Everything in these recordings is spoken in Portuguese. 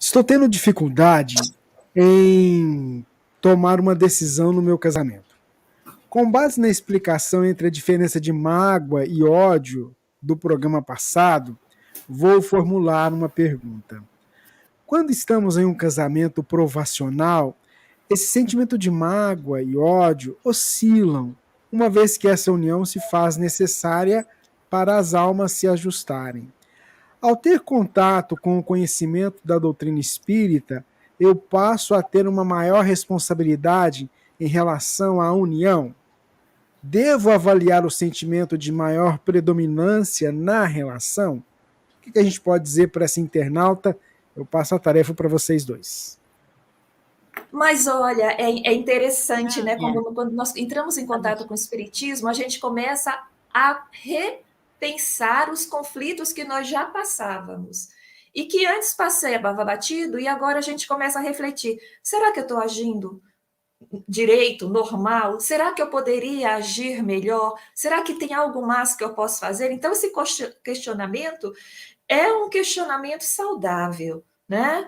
Estou tendo dificuldade em tomar uma decisão no meu casamento. Com base na explicação entre a diferença de mágoa e ódio do programa passado, vou formular uma pergunta. Quando estamos em um casamento provacional, esse sentimento de mágoa e ódio oscilam, uma vez que essa união se faz necessária para as almas se ajustarem. Ao ter contato com o conhecimento da doutrina espírita, eu passo a ter uma maior responsabilidade em relação à união. Devo avaliar o sentimento de maior predominância na relação? O que a gente pode dizer para essa internauta? Eu passo a tarefa para vocês dois. Mas olha, é interessante, né? Quando nós entramos em contato com o Espiritismo, a gente começa a repensar os conflitos que nós já passávamos. E que antes passava batido, e agora a gente começa a refletir: será que eu estou agindo direito, normal? Será que eu poderia agir melhor? Será que tem algo mais que eu posso fazer? Então, esse questionamento é um questionamento saudável, né?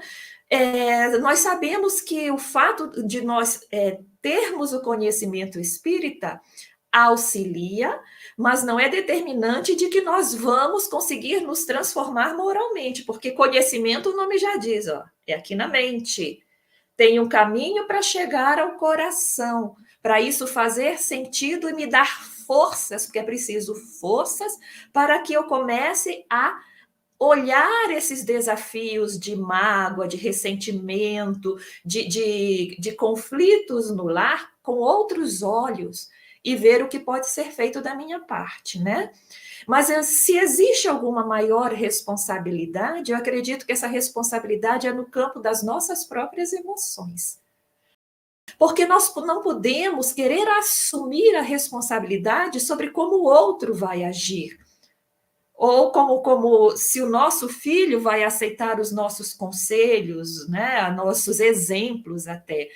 Nós sabemos que o fato de nós termos o conhecimento espírita auxilia, mas não é determinante de que nós vamos conseguir nos transformar moralmente, porque conhecimento, o nome já diz, ó, é aqui na mente. Tem um caminho para chegar ao coração, para isso fazer sentido e me dar forças, porque é preciso forças para que eu comece a olhar esses desafios de mágoa, de ressentimento, de conflitos no lar com outros olhos e ver o que pode ser feito da minha parte, né? Mas se existe alguma maior responsabilidade, eu acredito que essa responsabilidade é no campo das nossas próprias emoções. Porque nós não podemos querer assumir a responsabilidade sobre como o outro vai agir. Ou como se o nosso filho vai aceitar os nossos conselhos, né, nossos exemplos até.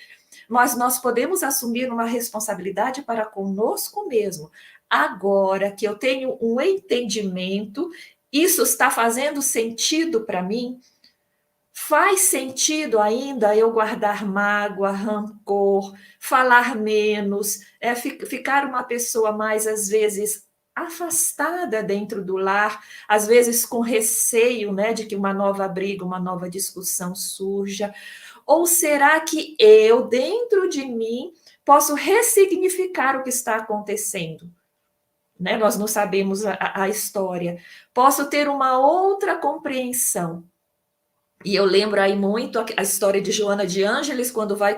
Mas nós podemos assumir uma responsabilidade para conosco mesmo. Agora que eu tenho um entendimento, isso está fazendo sentido para mim? Faz sentido ainda eu guardar mágoa, rancor, falar menos, ficar uma pessoa mais, às vezes, afastada dentro do lar, às vezes com receio, né, de que uma nova briga, uma nova discussão surja? Ou será que eu, dentro de mim, posso ressignificar o que está acontecendo? Né? Nós não sabemos a história. Posso ter uma outra compreensão. E eu lembro aí muito a história de Joana de Ângeles, quando vai,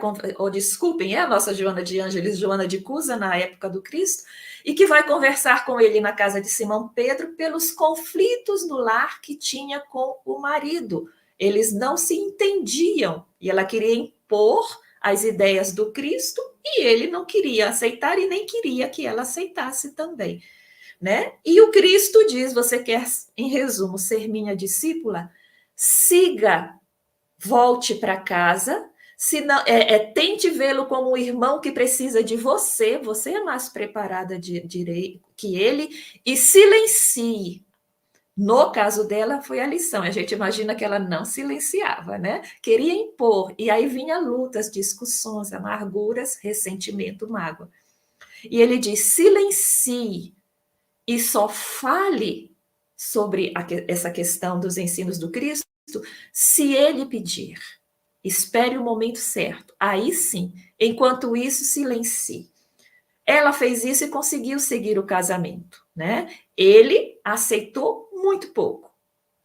desculpem, é a nossa Joana de Ângeles, Joana de Cusa, na época do Cristo, e que vai conversar com ele na casa de Simão Pedro pelos conflitos no lar que tinha com o marido. Eles não se entendiam, e ela queria impor as ideias do Cristo, e ele não queria aceitar e nem queria que ela aceitasse também. Né? E o Cristo diz: você quer, em resumo, ser minha discípula? Siga, volte para casa, se não, tente vê-lo como um irmão que precisa de você, você é mais preparada que ele, e silencie. No caso dela, foi a lição. A gente imagina que ela não silenciava, né? Queria impor, e aí vinha lutas, discussões, amarguras, ressentimento, mágoa. E ele diz: silencie e só fale sobre essa questão dos ensinos do Cristo se ele pedir. Espere o momento certo. Aí sim, enquanto isso, silencie. Ela fez isso e conseguiu seguir o casamento, né? Ele aceitou muito pouco,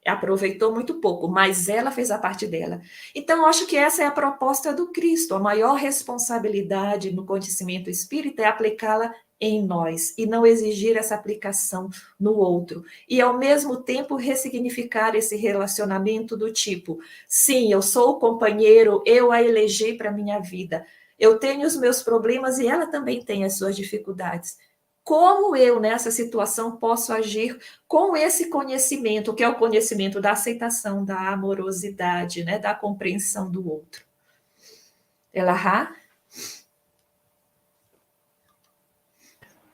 aproveitou muito pouco, mas ela fez a parte dela. Então, eu acho que essa é a proposta do Cristo. A maior responsabilidade no conhecimento espírita é aplicá-la em nós e não exigir essa aplicação no outro. E, ao mesmo tempo, ressignificar esse relacionamento do tipo: sim, eu sou o companheiro, eu a elegi para a minha vida. Eu tenho os meus problemas e ela também tem as suas dificuldades. Como eu, nessa situação, posso agir com esse conhecimento, que é o conhecimento da aceitação, da amorosidade, né, da compreensão do outro? Elahá?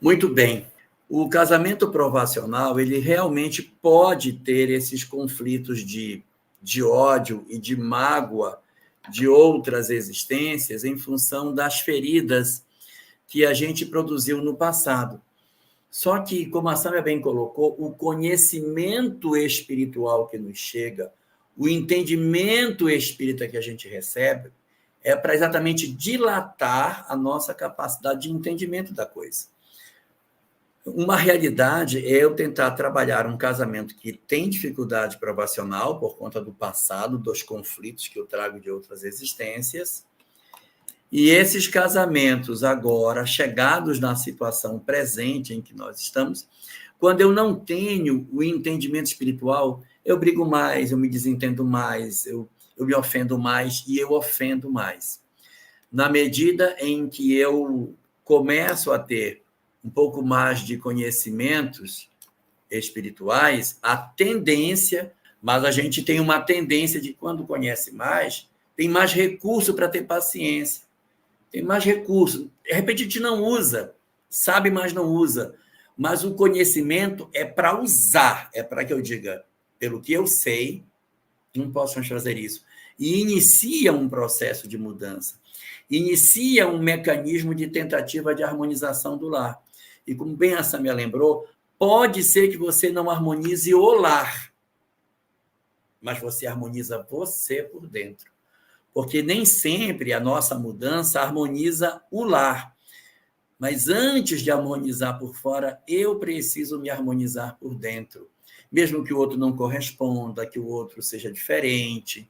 Muito bem. O casamento provacional, ele realmente pode ter esses conflitos de de ódio e de mágoa de outras existências em função das feridas que a gente produziu no passado. Só que, como a Sâmia bem colocou, o conhecimento espiritual que nos chega, o entendimento espírita que a gente recebe, é para exatamente dilatar a nossa capacidade de entendimento da coisa. Uma realidade é eu tentar trabalhar um casamento que tem dificuldade provacional por conta do passado, dos conflitos que eu trago de outras existências, e esses casamentos agora, chegados na situação presente em que nós estamos, quando eu não tenho o entendimento espiritual, eu brigo mais, eu me desentendo mais, eu me ofendo mais e eu ofendo mais. Na medida em que eu começo a ter um pouco mais de conhecimentos espirituais, a tendência, mas a gente tem uma tendência de, quando conhece mais, tem mais recurso para ter paciência, tem mais recurso. De repente a gente não usa, sabe, mas não usa. Mas o conhecimento é para usar, é para que eu diga, pelo que eu sei, não posso mais fazer isso. E inicia um processo de mudança, inicia um mecanismo de tentativa de harmonização do lar. E como bem a Sâmia lembrou, pode ser que você não harmonize o lar, mas você harmoniza você por dentro. Porque nem sempre a nossa mudança harmoniza o lar. Mas antes de harmonizar por fora, eu preciso me harmonizar por dentro. Mesmo que o outro não corresponda, que o outro seja diferente,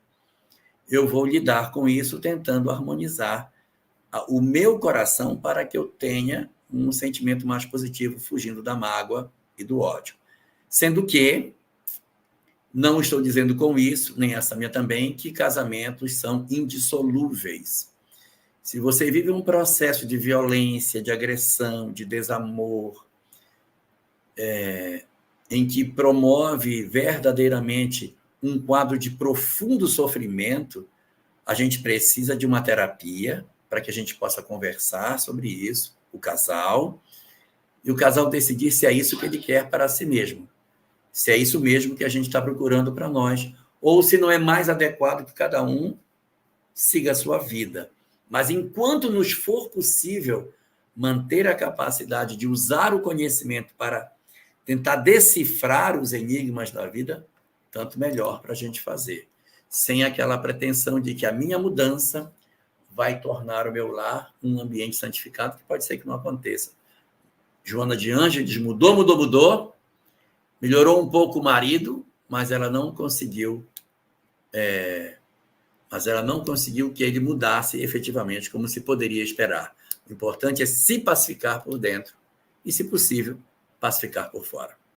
eu vou lidar com isso tentando harmonizar o meu coração para que eu tenha um sentimento mais positivo, fugindo da mágoa e do ódio. Sendo que não estou dizendo com isso, nem essa minha também, que casamentos são indissolúveis. Se você vive um processo de violência, de agressão, de desamor, em que promove verdadeiramente um quadro de profundo sofrimento, a gente precisa de uma terapia para que a gente possa conversar sobre isso, o casal, e o casal decidir se é isso que ele quer para si mesmo, se é isso mesmo que a gente está procurando para nós, ou se não é mais adequado que cada um siga a sua vida. Mas enquanto nos for possível manter a capacidade de usar o conhecimento para tentar decifrar os enigmas da vida, tanto melhor para a gente fazer. Sem aquela pretensão de que a minha mudança vai tornar o meu lar um ambiente santificado, que pode ser que não aconteça. Joana de Ângeles mudou, melhorou um pouco o marido, mas ela não conseguiu que ele mudasse efetivamente, como se poderia esperar. O importante é se pacificar por dentro e, se possível, pacificar por fora.